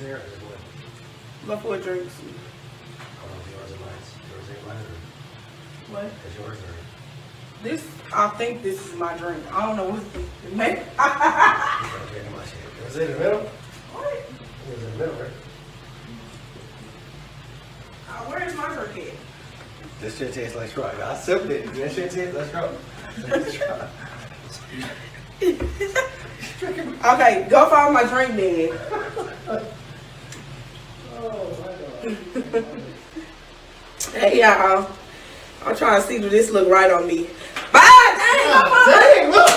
there or just one? Before drinks. Oh, yours and mine. Yours and mine or What? is yours or? This, I think this is my drink. I don't know what's the name. Okay, come on, shit. Was it in the middle? What? It was in the middle, right? Where's my drink at? This shit tastes like straw. I sipped it. This shit tastes like straw. Okay, go find my drink then. Oh, my God. Hey, y'all. I'm trying to see if this look right on me. Bye! Dang, look!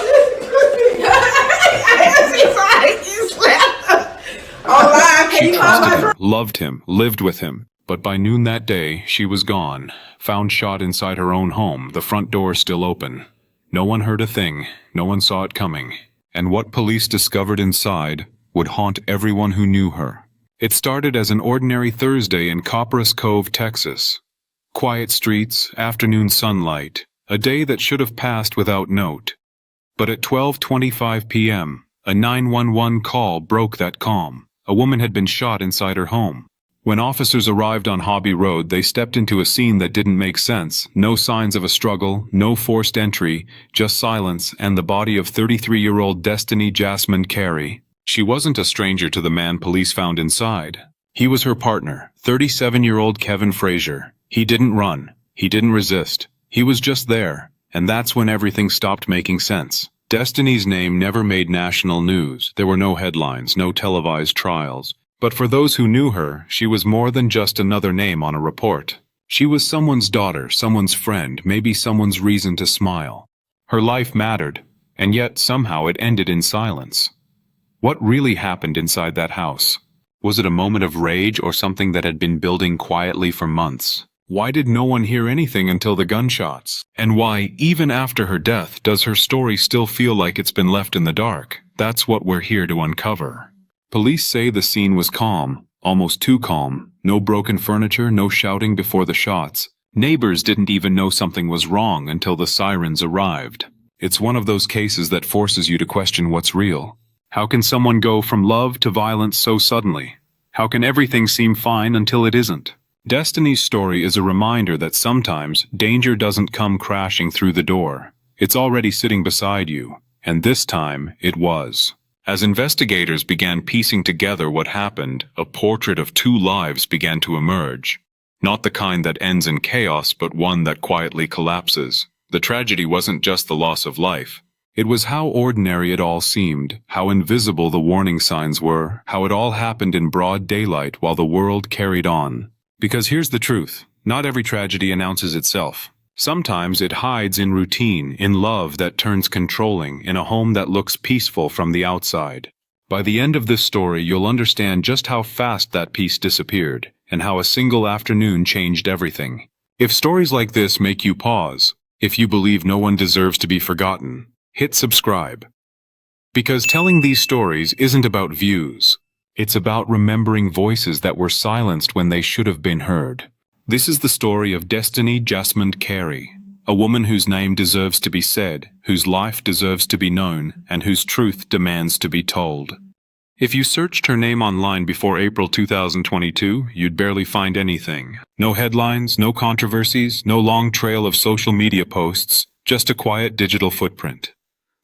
Loved him, lived with him, but by noon that day, she was gone, found shot inside her own home, the front door still open. No one heard a thing, no one saw it coming, and what police discovered inside would haunt everyone who knew her. It started as an ordinary Thursday in Copperas Cove, Texas. Quiet streets, afternoon sunlight, a day that should have passed without note. But at 12:25 p.m., a 911 call broke that calm. A woman had been shot inside her home. When officers arrived on Hobby Road, they stepped into a scene that didn't make sense. No signs of a struggle, no forced entry, just silence and the body of 33-year-old Destiney Jassmund Carey. She wasn't a stranger to the man police found inside. He was her partner, 37-year-old Kevin Frazier. He didn't run. He didn't resist. He was just there. And that's when everything stopped making sense. Destiney's name never made national news. There were no headlines, no televised trials. But for those who knew her, she was more than just another name on a report. She was someone's daughter, someone's friend, maybe someone's reason to smile. Her life mattered, and yet somehow it ended in silence. What really happened inside that house? Was it a moment of rage or something that had been building quietly for months? Why did no one hear anything until the gunshots? And why, even after her death, does her story still feel like it's been left in the dark? That's what we're here to uncover. Police say the scene was calm, almost too calm. No broken furniture, no shouting before the shots. Neighbors didn't even know something was wrong until the sirens arrived. It's one of those cases that forces you to question what's real. How can someone go from love to violence so suddenly? How can everything seem fine until it isn't? Destiney's story is a reminder that sometimes danger doesn't come crashing through the door. It's already sitting beside you, and this time it was. As investigators began piecing together what happened, a portrait of two lives began to emerge. Not the kind that ends in chaos, but one that quietly collapses. The tragedy wasn't just the loss of life. It was how ordinary it all seemed, how invisible the warning signs were, how it all happened in broad daylight while the world carried on. Because here's the truth, not every tragedy announces itself. Sometimes it hides in routine, in love that turns controlling, in a home that looks peaceful from the outside. By the end of this story, you'll understand just how fast that peace disappeared, and how a single afternoon changed everything. If stories like this make you pause, if you believe no one deserves to be forgotten, hit subscribe. Because telling these stories isn't about views. It's about remembering voices that were silenced when they should have been heard. This is the story of Destiney Jassmund Carey, a woman whose name deserves to be said, whose life deserves to be known, and whose truth demands to be told. If you searched her name online before April 2022, you'd barely find anything. No headlines, no controversies, no long trail of social media posts, just a quiet digital footprint.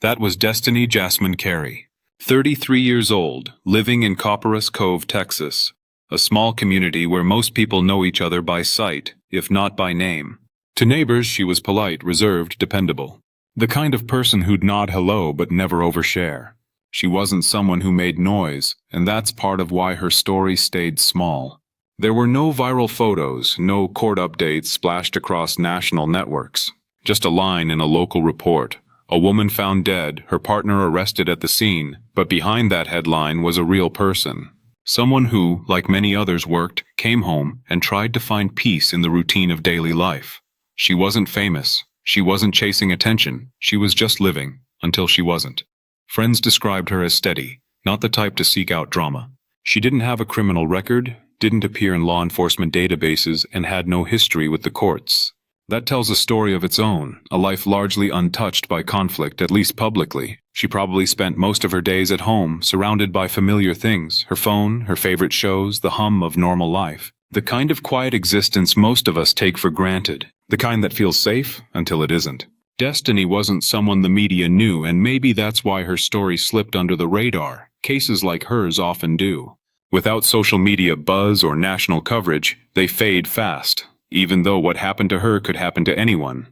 That was Destiney Jassmund Carey. 33 years old, living in Copperas Cove, Texas, a small community where most people know each other by sight, if not by name. To neighbors, she was polite, reserved, dependable. The kind of person who'd nod hello but never overshare. She wasn't someone who made noise, and that's part of why her story stayed small. There were no viral photos, no court updates splashed across national networks. Just a line in a local report. A woman found dead, her partner arrested at the scene, but behind that headline was a real person. Someone who, like many others worked, came home, and tried to find peace in the routine of daily life. She wasn't famous. She wasn't chasing attention. She was just living, until she wasn't. Friends described her as steady, not the type to seek out drama. She didn't have a criminal record, didn't appear in law enforcement databases, and had no history with the courts. That tells a story of its own, a life largely untouched by conflict, at least publicly. She probably spent most of her days at home, surrounded by familiar things, her phone, her favorite shows, the hum of normal life. The kind of quiet existence most of us take for granted. The kind that feels safe until it isn't. Destiney wasn't someone the media knew, and maybe that's why her story slipped under the radar. Cases like hers often do. Without social media buzz or national coverage, they fade fast, even though what happened to her could happen to anyone.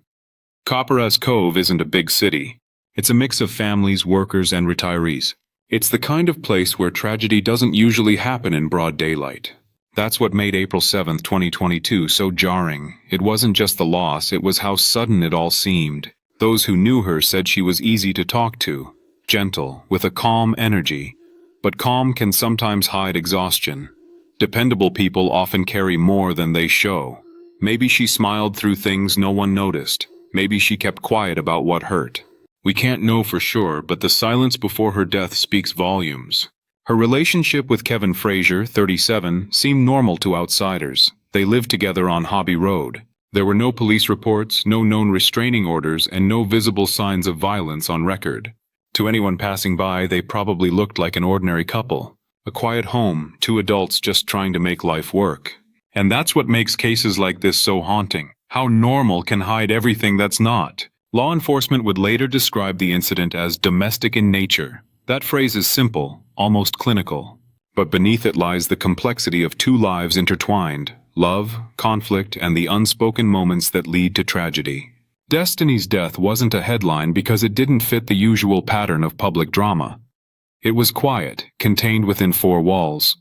Copperas Cove isn't a big city. It's a mix of families, workers, and retirees. It's the kind of place where tragedy doesn't usually happen in broad daylight. That's what made April 7, 2022 so jarring. It wasn't just the loss, it was how sudden it all seemed. Those who knew her said she was easy to talk to, gentle, with a calm energy. But calm can sometimes hide exhaustion. Dependable people often carry more than they show. Maybe she smiled through things no one noticed. Maybe she kept quiet about what hurt. We can't know for sure, but the silence before her death speaks volumes. Her relationship with Kevin Frazier, 37, seemed normal to outsiders. They lived together on Hobby Road. There were no police reports, no known restraining orders, and no visible signs of violence on record. To anyone passing by, they probably looked like an ordinary couple. A quiet home, two adults just trying to make life work. And that's what makes cases like this so haunting. How normal can hide everything that's not. Law enforcement would later describe the incident as domestic in nature. That phrase is simple, almost clinical. But beneath it lies the complexity of two lives intertwined. Love, conflict, and the unspoken moments that lead to tragedy. Destiney's death wasn't a headline because it didn't fit the usual pattern of public drama. It was quiet, contained within four walls.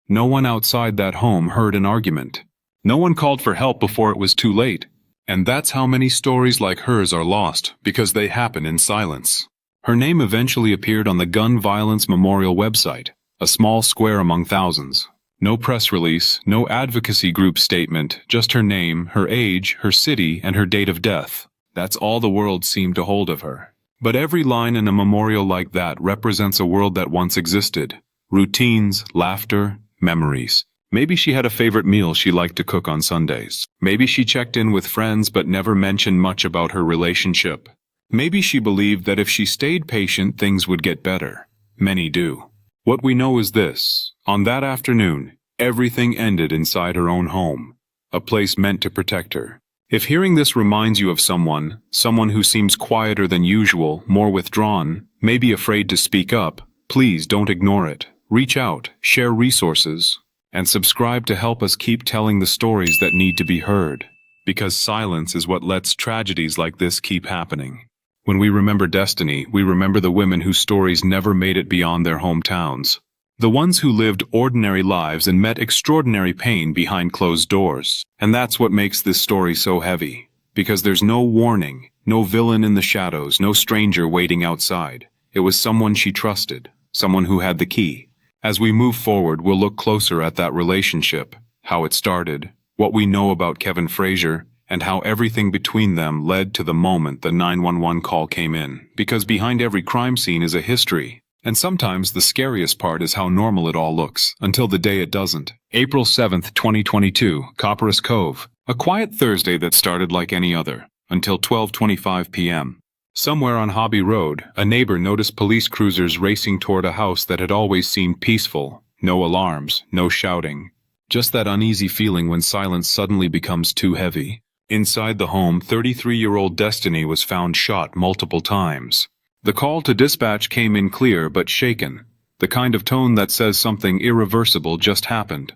No one outside that home heard an argument. No one called for help before it was too late. And that's how many stories like hers are lost, because they happen in silence. Her name eventually appeared on the Gun Violence Memorial website, a small square among thousands. No press release, no advocacy group statement, just her name, her age, her city, and her date of death. That's all the world seemed to hold of her. But every line in a memorial like that represents a world that once existed. Routines, laughter, memories. Maybe she had a favorite meal she liked to cook on Sundays. Maybe she checked in with friends but never mentioned much about her relationship. Maybe she believed that if she stayed patient, things would get better. Many do. What we know is this. On that afternoon, everything ended inside her own home, a place meant to protect her. If hearing this reminds you of someone who seems quieter than usual, more withdrawn, maybe afraid to speak up, please don't ignore it. Reach out, share resources, and subscribe to help us keep telling the stories that need to be heard. Because silence is what lets tragedies like this keep happening. When we remember Destiney, we remember the women whose stories never made it beyond their hometowns. The ones who lived ordinary lives and met extraordinary pain behind closed doors. And that's what makes this story so heavy. Because there's no warning, no villain in the shadows, no stranger waiting outside. It was someone she trusted, someone who had the key. As we move forward, we'll look closer at that relationship, how it started, what we know about Kevin Frazier, and how everything between them led to the moment the 911 call came in. Because behind every crime scene is a history. And sometimes the scariest part is how normal it all looks, until the day it doesn't. April 7th, 2022, Copperas Cove. A quiet Thursday that started like any other, until 12:25 p.m. Somewhere on Hobby Road, a neighbor noticed police cruisers racing toward a house that had always seemed peaceful. No alarms, no shouting. Just that uneasy feeling when silence suddenly becomes too heavy. Inside the home, 33-year-old Destiney was found shot multiple times. The call to dispatch came in clear but shaken, the kind of tone that says something irreversible just happened.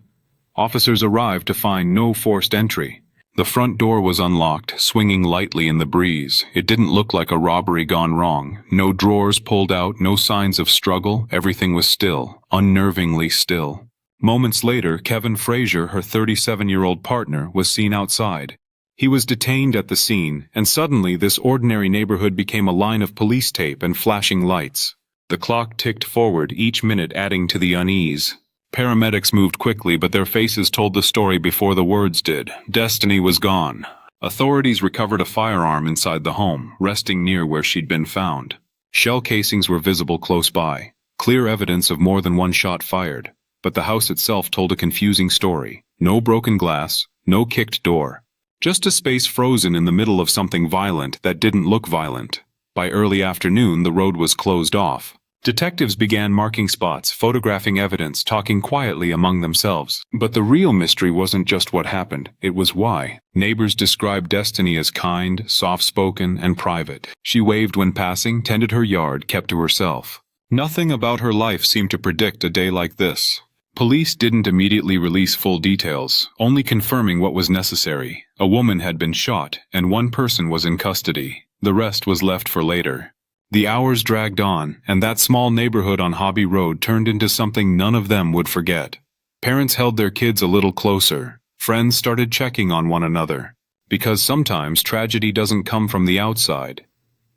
Officers arrived to find no forced entry. The front door was unlocked, swinging lightly in the breeze. It didn't look like a robbery gone wrong. No drawers pulled out, no signs of struggle. Everything was still, unnervingly still. Moments later, Kevin Frazier, her 37-year-old partner, was seen outside. He was detained at the scene, and suddenly this ordinary neighborhood became a line of police tape and flashing lights. The clock ticked forward, each minute adding to the unease. Paramedics moved quickly, but their faces told the story before the words did. Destiney was gone. Authorities recovered a firearm inside the home, resting near where she'd been found. Shell casings were visible close by, clear evidence of more than one shot fired. But the house itself told a confusing story. No broken glass, no kicked door. Just a space frozen in the middle of something violent that didn't look violent. By early afternoon, the road was closed off. Detectives began marking spots, photographing evidence, talking quietly among themselves. But the real mystery wasn't just what happened, it was why. Neighbors described Destiney as kind, soft-spoken, and private. She waved when passing, tended her yard, kept to herself. Nothing about her life seemed to predict a day like this. Police didn't immediately release full details, only confirming what was necessary. A woman had been shot, and one person was in custody. The rest was left for later. The hours dragged on, and that small neighborhood on Hobby Road turned into something none of them would forget. Parents held their kids a little closer. Friends started checking on one another. Because sometimes tragedy doesn't come from the outside.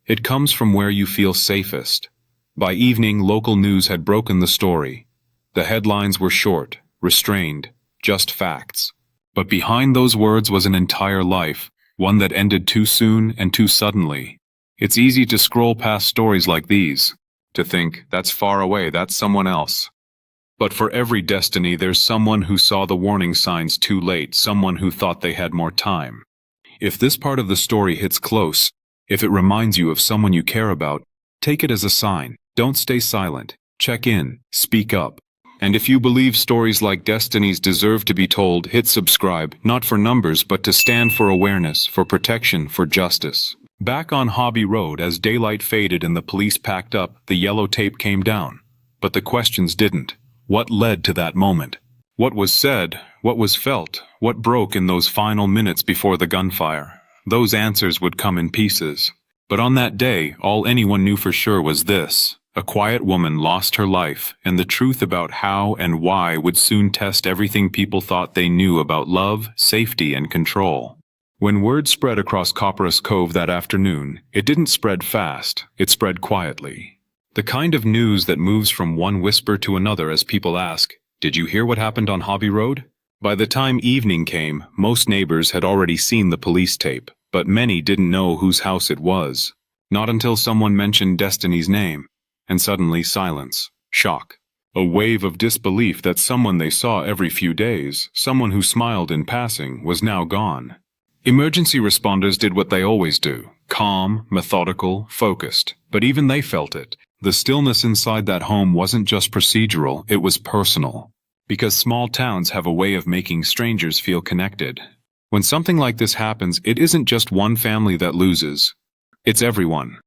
It comes from where you feel safest. By evening, local news had broken the story. The headlines were short, restrained, just facts. But behind those words was an entire life, one that ended too soon and too suddenly. It's easy to scroll past stories like these, to think, that's far away, that's someone else. But for every Destiney, there's someone who saw the warning signs too late, someone who thought they had more time. If this part of the story hits close, if it reminds you of someone you care about, take it as a sign. Don't stay silent. Check in. Speak up. And if you believe stories like Destiney's deserve to be told, hit subscribe, not for numbers, but to stand for awareness, for protection, for justice. Back on Hobby Road, as daylight faded and the police packed up, the yellow tape came down. But the questions didn't. What led to that moment? What was said? What was felt? What broke in those final minutes before the gunfire? Those answers would come in pieces. But on that day, all anyone knew for sure was this. A quiet woman lost her life, and the truth about how and why would soon test everything people thought they knew about love, safety, and control. When word spread across Copperas Cove that afternoon, it didn't spread fast, it spread quietly. The kind of news that moves from one whisper to another as people ask, "Did you hear what happened on Hobby Road?" By the time evening came, most neighbors had already seen the police tape, but many didn't know whose house it was. Not until someone mentioned Destiney's name. And suddenly silence, shock, a wave of disbelief that someone they saw every few days, someone who smiled in passing, was now gone. Emergency responders did what they always do, calm, methodical, focused, but even they felt it. The stillness inside that home wasn't just procedural, it was personal. Because small towns have a way of making strangers feel connected. When something like this happens, it isn't just one family that loses. It's everyone.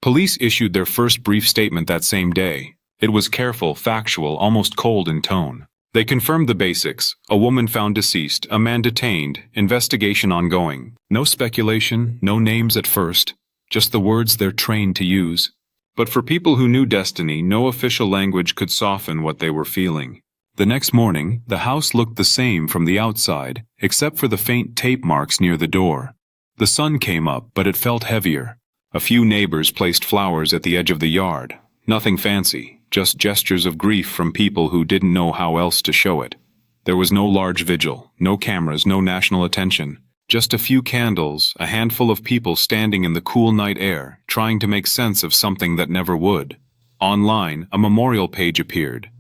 Police issued their first brief statement that same day. It was careful, factual, almost cold in tone. They confirmed the basics. A woman found deceased, a man detained, investigation ongoing. No speculation, no names at first, just the words they're trained to use. But for people who knew Destiney, no official language could soften what they were feeling. The next morning, the house looked the same from the outside, except for the faint tape marks near the door. The sun came up, but it felt heavier. A few neighbors placed flowers at the edge of the yard. Nothing fancy, just gestures of grief from people who didn't know how else to show it. There was no large vigil, no cameras, no national attention. Just a few candles, a handful of people standing in the cool night air, trying to make sense of something that never would. Online, a memorial page appeared.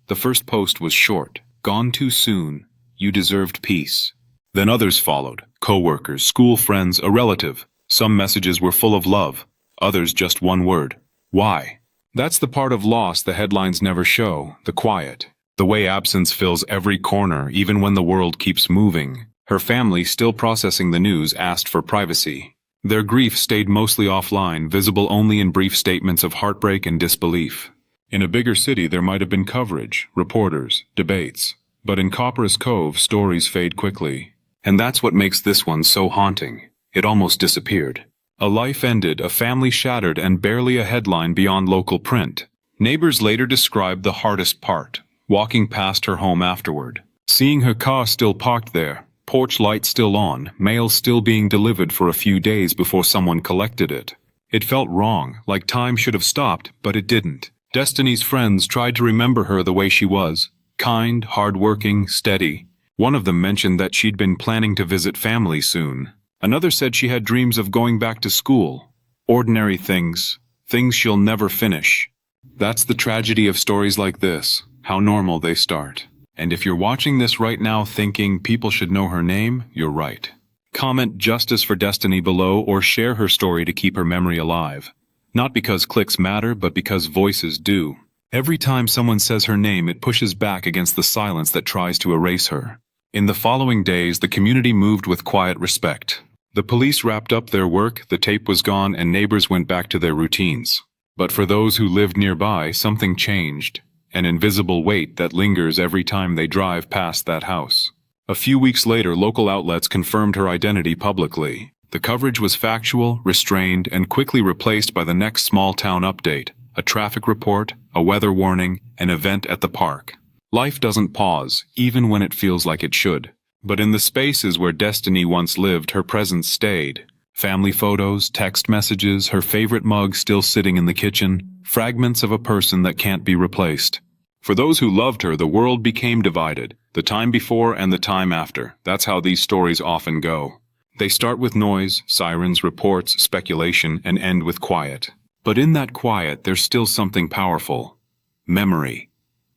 The first post was short. "Gone too soon. You deserved peace." Then others followed. Co-workers, school friends, a relative. Some messages were full of love. Others just one word. Why? That's the part of loss the headlines never show, the quiet. The way absence fills every corner, even when the world keeps moving. Her family, still processing the news, asked for privacy. Their grief stayed mostly offline, visible only in brief statements of heartbreak and disbelief. In a bigger city, there might have been coverage, reporters, debates. But in Copperas Cove, stories fade quickly. And that's what makes this one so haunting. It almost disappeared. A life ended, a family shattered, and barely a headline beyond local print. Neighbors later described the hardest part, walking past her home afterward. Seeing her car still parked there, porch light still on, mail still being delivered for a few days before someone collected it. It felt wrong, like time should have stopped, but it didn't. Destiney's friends tried to remember her the way she was. Kind, hard-working, steady. One of them mentioned that she'd been planning to visit family soon. Another said she had dreams of going back to school. Ordinary things. Things she'll never finish. That's the tragedy of stories like this, how normal they start. And if you're watching this right now thinking people should know her name, you're right. Comment "Justice for Destiney" below or share her story to keep her memory alive. Not because clicks matter, but because voices do. Every time someone says her name, it pushes back against the silence that tries to erase her. In the following days, the community moved with quiet respect. The police wrapped up their work, the tape was gone, and neighbors went back to their routines. But for those who lived nearby, something changed. An invisible weight that lingers every time they drive past that house. A few weeks later, local outlets confirmed her identity publicly. The coverage was factual, restrained, and quickly replaced by the next small-town update, a traffic report, a weather warning, an event at the park. Life doesn't pause, even when it feels like it should. But in the spaces where Destiney once lived, her presence stayed. Family photos, text messages, her favorite mug still sitting in the kitchen, fragments of a person that can't be replaced. For those who loved her, the world became divided. The time before and the time after. That's how these stories often go. They start with noise, sirens, reports, speculation, and end with quiet. But in that quiet, there's still something powerful. Memory.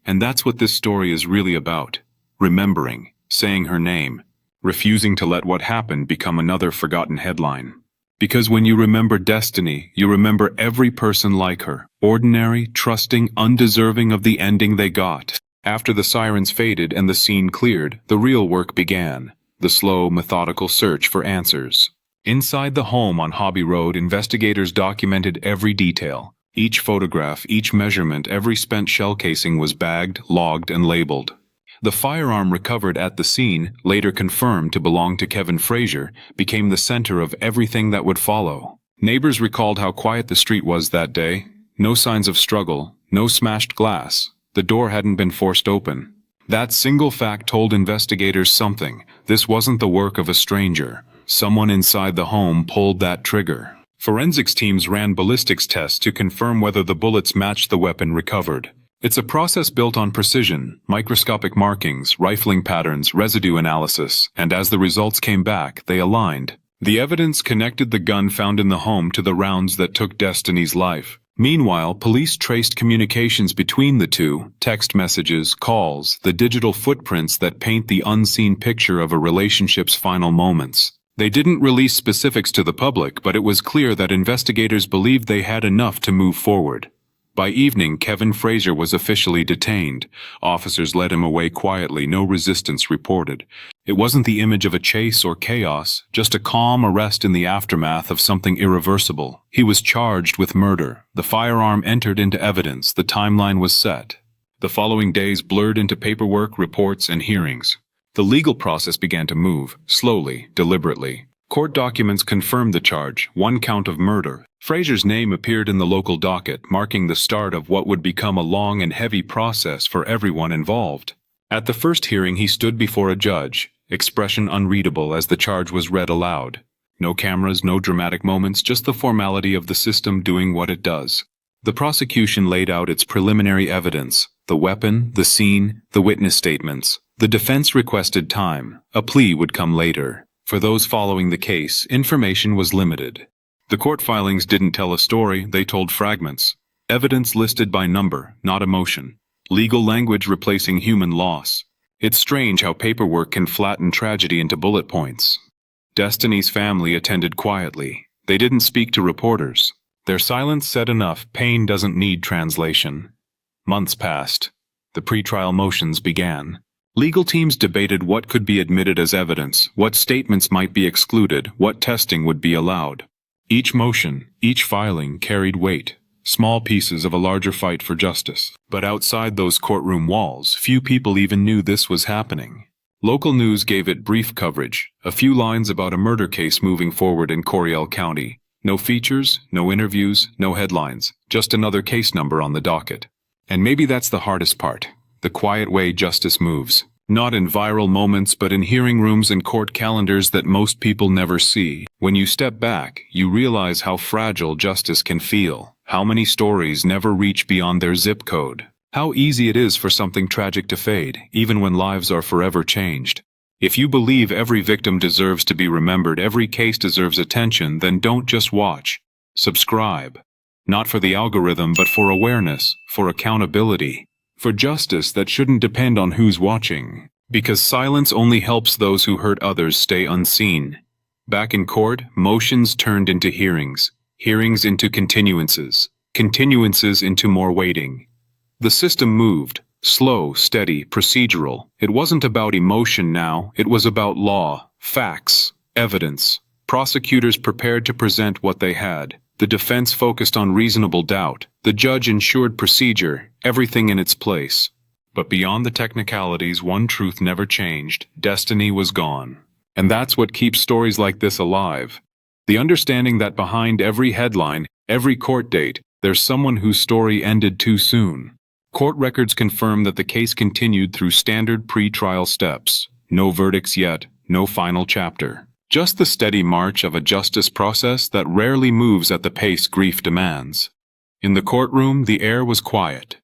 And that's what this story is really about. Remembering, saying her name, refusing to let what happened become another forgotten headline. Because when you remember Destiney, you remember every person like her. Ordinary, trusting, undeserving of the ending they got. After the sirens faded and the scene cleared, the real work began. The slow, methodical search for answers. Inside the home on Hobby Road, investigators documented every detail. Each photograph, each measurement, every spent shell casing was bagged, logged, and labeled. The firearm recovered at the scene, later confirmed to belong to Kevin Frazier, became the center of everything that would follow. Neighbors recalled how quiet the street was that day. No signs of struggle, no smashed glass. The door hadn't been forced open. That single fact told investigators something. This wasn't the work of a stranger. Someone inside the home pulled that trigger. Forensics teams ran ballistics tests to confirm whether the bullets matched the weapon recovered. It's a process built on precision, microscopic markings, rifling patterns, residue analysis, and as the results came back, they aligned. The evidence connected the gun found in the home to the rounds that took Destiney's life. Meanwhile, police traced communications between the two, text messages, calls, the digital footprints that paint the unseen picture of a relationship's final moments. They didn't release specifics to the public, but it was clear that investigators believed they had enough to move forward. By evening, Kevin Frazier was officially detained. Officers led him away quietly, no resistance reported. It wasn't the image of a chase or chaos, just a calm arrest in the aftermath of something irreversible. He was charged with murder. The firearm entered into evidence. The timeline was set. The following days blurred into paperwork, reports, and hearings. The legal process began to move, slowly, deliberately. Court documents confirmed the charge, one count of murder. Frazier's name appeared in the local docket, marking the start of what would become a long and heavy process for everyone involved. At the first hearing, he stood before a judge, expression unreadable as the charge was read aloud. No cameras, no dramatic moments, just the formality of the system doing what it does. The prosecution laid out its preliminary evidence, the weapon, the scene, the witness statements. The defense requested time. A plea would come later. For those following the case, information was limited. The court filings didn't tell a story, they told fragments. Evidence listed by number, not emotion. Legal language replacing human loss. It's strange how paperwork can flatten tragedy into bullet points. Destiney's family attended quietly. They didn't speak to reporters. Their silence said enough. Pain doesn't need translation. Months passed. The pretrial motions began. Legal teams debated what could be admitted as evidence, what statements might be excluded, what testing would be allowed. Each motion, each filing carried weight, small pieces of a larger fight for justice. But outside those courtroom walls, few people even knew this was happening. Local news gave it brief coverage, a few lines about a murder case moving forward in Coryell County. No features, no interviews, no headlines, just another case number on the docket. And maybe that's the hardest part. The quiet way justice moves. Not in viral moments, but in hearing rooms and court calendars that most people never see. When you step back, you realize how fragile justice can feel. How many stories never reach beyond their zip code. How easy it is for something tragic to fade, even when lives are forever changed. If you believe every victim deserves to be remembered, every case deserves attention, then don't just watch. Subscribe. Not for the algorithm, but for awareness, for accountability. For justice that shouldn't depend on who's watching. Because silence only helps those who hurt others stay unseen. Back in court, motions turned into hearings. hearings into continuances, continuances into more waiting. The system moved, slow, steady, procedural. It wasn't about emotion now, it was about law, facts, evidence. Prosecutors prepared to present what they had. The defense focused on reasonable doubt. The judge ensured procedure, everything in its place. But beyond the technicalities, one truth never changed. Destiny was gone. And that's what keeps stories like this alive. The understanding that behind every headline, every court date, there's someone whose story ended too soon. Court records confirm that the case continued through standard pre-trial steps. No verdicts yet, no final chapter. Just the steady march of a justice process that rarely moves at the pace grief demands. In the courtroom, the air was quiet.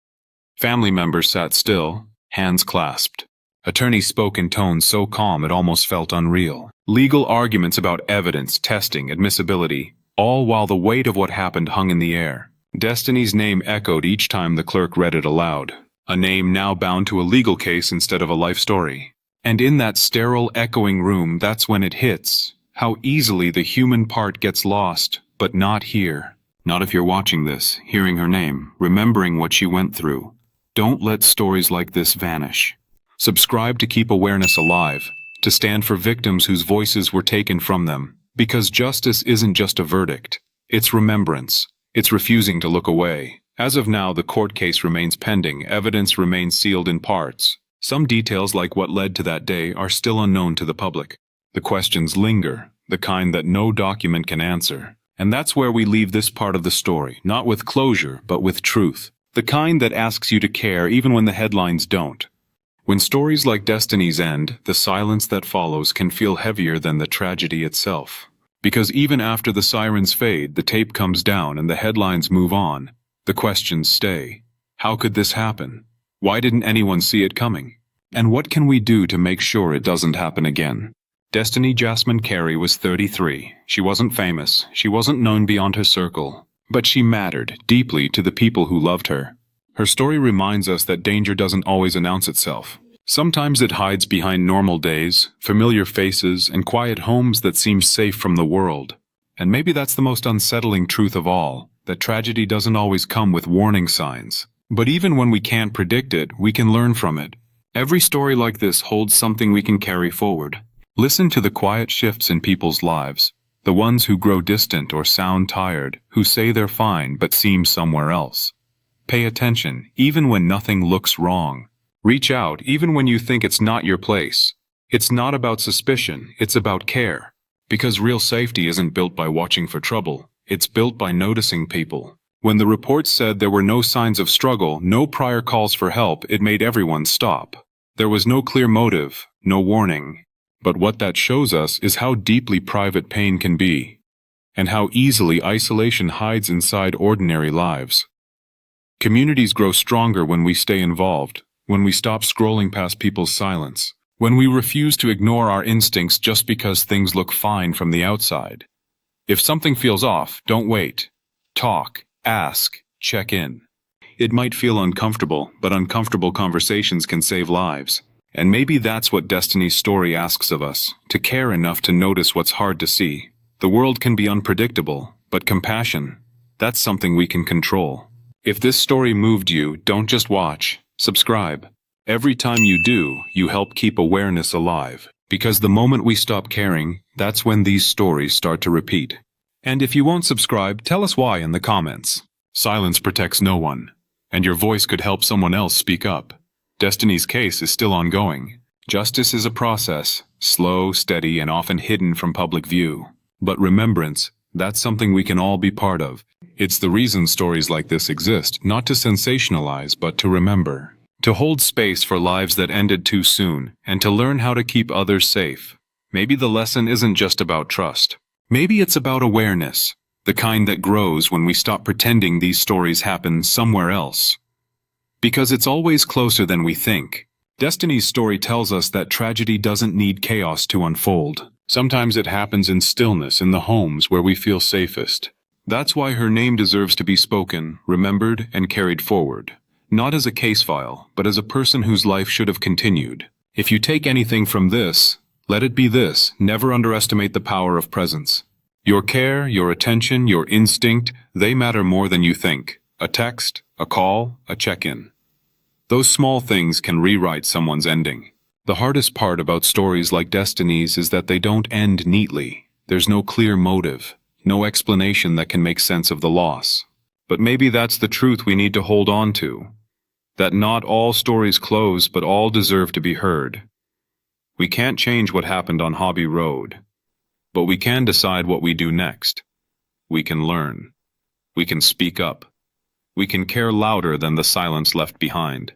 Family members sat still, hands clasped. Attorneys spoke in tones so calm it almost felt unreal. Legal arguments about evidence, testing, admissibility, all while the weight of what happened hung in the air. Destiny's name echoed each time the clerk read it aloud. A name now bound to a legal case instead of a life story. And in that sterile, echoing room, that's when it hits. How easily the human part gets lost, but not here. Not if you're watching this, hearing her name, remembering what she went through. Don't let stories like this vanish. Subscribe to keep awareness alive, to stand for victims whose voices were taken from them. Because justice isn't just a verdict. It's remembrance. It's refusing to look away. As of now, the court case remains pending. Evidence remains sealed in parts. Some details, like what led to that day, are still unknown to the public. The questions linger, the kind that no document can answer. And that's where we leave this part of the story, not with closure, but with truth. The kind that asks you to care even when the headlines don't. When stories like Destiny's end, the silence that follows can feel heavier than the tragedy itself. Because even after the sirens fade, the tape comes down and the headlines move on. The questions stay. How could this happen? Why didn't anyone see it coming? And what can we do to make sure it doesn't happen again? Destiney Jassmund Carey was 33. She wasn't famous. She wasn't known beyond her circle. But she mattered deeply to the people who loved her. Her story reminds us that danger doesn't always announce itself. Sometimes it hides behind normal days, familiar faces, and quiet homes that seem safe from the world. And maybe that's the most unsettling truth of all, that tragedy doesn't always come with warning signs. But even when we can't predict it, we can learn from it. Every story like this holds something we can carry forward. Listen to the quiet shifts in people's lives. The ones who grow distant or sound tired, who say they're fine but seem somewhere else. Pay attention, even when nothing looks wrong. Reach out, even when you think it's not your place. It's not about suspicion, it's about care. Because real safety isn't built by watching for trouble. It's built by noticing people. When the report said there were no signs of struggle, no prior calls for help, it made everyone stop. There was no clear motive, no warning. But what that shows us is how deeply private pain can be. And how easily isolation hides inside ordinary lives. Communities grow stronger when we stay involved, when we stop scrolling past people's silence, when we refuse to ignore our instincts just because things look fine from the outside. If something feels off, don't wait. Talk, ask, check in. It might feel uncomfortable, but uncomfortable conversations can save lives. And maybe that's what Destiny's story asks of us, to care enough to notice what's hard to see. The world can be unpredictable, but compassion, that's something we can control. If this story moved you, don't just watch, subscribe. Every time you do, you help keep awareness alive. Because the moment we stop caring, that's when these stories start to repeat. And if you won't subscribe, tell us why in the comments. Silence protects no one, and your voice could help someone else speak up. Destiny's case is still ongoing. Justice is a process, slow, steady, and often hidden from public view. But remembrance, that's something we can all be part of. It's the reason stories like this exist, not to sensationalize, but to remember. To hold space for lives that ended too soon, and to learn how to keep others safe. Maybe the lesson isn't just about trust. Maybe it's about awareness, the kind that grows when we stop pretending these stories happen somewhere else. Because it's always closer than we think. Destiny's story tells us that tragedy doesn't need chaos to unfold. Sometimes it happens in stillness in the homes where we feel safest. That's why her name deserves to be spoken, remembered, and carried forward. Not as a case file, but as a person whose life should have continued. If you take anything from this, let it be this: never underestimate the power of presence. Your care, your attention, your instinct, they matter more than you think. A text, a call, a check-in. Those small things can rewrite someone's ending. The hardest part about stories like Destiney's is that they don't end neatly. There's no clear motive, no explanation that can make sense of the loss. But maybe that's the truth we need to hold on to. That not all stories close, but all deserve to be heard. We can't change what happened on Hobby Road, but we can decide what we do next. We can learn. We can speak up. We can care louder than the silence left behind.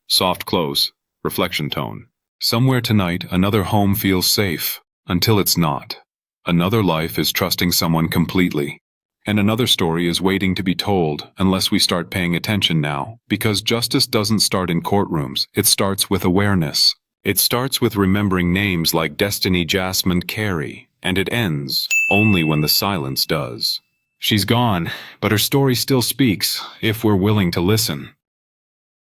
Soft close, reflection tone. Somewhere tonight, another home feels safe, until it's not. Another life is trusting someone completely. And another story is waiting to be told, unless we start paying attention now. Because justice doesn't start in courtrooms, it starts with awareness. It starts with remembering names like Destiney Jassmund Carey, and it ends only when the silence does. She's gone, but her story still speaks, if we're willing to listen.